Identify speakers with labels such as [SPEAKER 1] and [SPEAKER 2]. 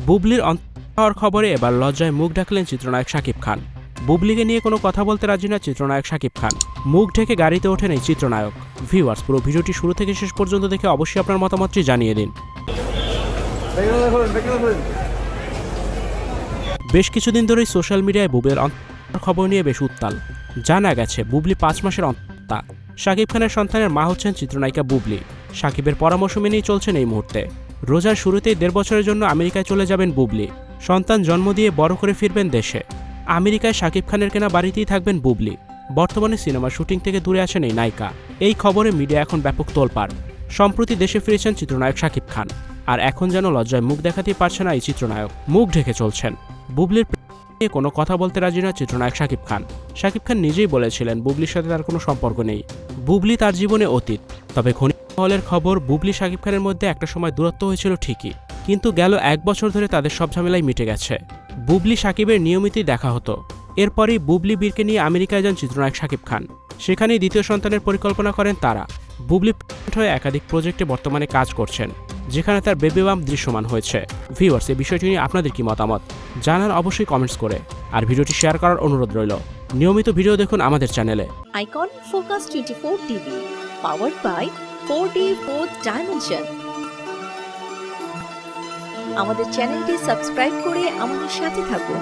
[SPEAKER 1] বুবলির অন্তর খবরে এবার লজ্জায় মুখ ঢাকলেন চিত্রনায়ক শাকিব খান। বুবলিকে নিয়ে কোনো কথা বলতে রাজি না চিত্রনায়ক শাকিব খান। মুখ ঢেকে গাড়িতে ওঠেন এই চিত্রনায়ক। ভিউয়ার্স, পুরো ভিডিওটি শুরু থেকে শেষ পর্যন্ত দেখে অবশ্যই আপনার মতামতটি জানিয়ে দিন। বেশ কিছুদিন ধরেই সোশ্যাল মিডিয়ায় বুবলির অন্তর খবর নিয়ে বেশ উত্তাল। জানা গেছে বুবলি 5 মাসের অন্তঃসত্ত্বা। শাকিব খানের সন্তানের মা হচ্ছেন চিত্রনায়িকা বুবলি। শাকিবের পরামর্শ মেনেই চলছেন এই মুহূর্তে। রোজার শুরুতেই 1.5 বছরের জন্য আমেরিকায় চলে যাবেন বুবলি। সন্তান জন্ম দিয়ে বড় করে ফিরবেন দেশে। আমেরিকায় শাকিব খানের কেনা বাড়িতেই থাকবেন বুবলি। বর্তমানে সিনেমার শুটিং থেকে দূরে আছেন এই নায়িকা। এই খবরে মিডিয়া এখন ব্যাপক তোলপাড়। সম্প্রতি দেশে ফিরেছেন চিত্রনায়ক শাকিব খান। আর এখন যেন লজ্জায় মুখ দেখাতেই পারছে না এই চিত্রনায়ক। মুখ ঢেকে চলছেন। বুবলির নিয়ে কোনো কথা বলতে রাজি না চিত্রনায়ক শাকিব খান। শাকিব খান নিজেই বলেছিলেন বুবলির সাথে তার কোনো সম্পর্ক নেই। বুবলি তার জীবনে অতীত। তবে মহলের খবর, বুবলি শাকিব খানের মধ্যে একটা সময় দূরত্ব হয়েছিল ঠিকই, কিন্তু গেল 1 বছর ধরে তাদের সব ঝামেলাই মিটে গেছে। বুবলি শাকিবের নিয়মিতই দেখা হতো। এরপরই বুবলি বীরকে নিয়ে আমেরিকায় যান চিত্রনায়ক শাকিব খান। সেখানেই দ্বিতীয় সন্তানের পরিকল্পনা করেন তারা। বুবলি হয়ে একাধিক প্রজেক্টে বর্তমানে কাজ করছেন, যেখানে তার বেবি বাম্প দৃশ্যমান হয়েছে। ভিউয়ার্স, এই বিষয়টি নিয়ে আপনাদের কি মতামত জানান অবশ্যই কমেন্টস করে। আর ভিডিওটি শেয়ার করার অনুরোধ রইল। নিয়মিত ভিডিও দেখুন আমাদের চ্যানেলে।
[SPEAKER 2] Icon focus 24 TV, powered by 4D Fourth Dimension। আমাদের চ্যানেলটি সাবস্ক্রাইব করে আমাদের সাথে থাকুন।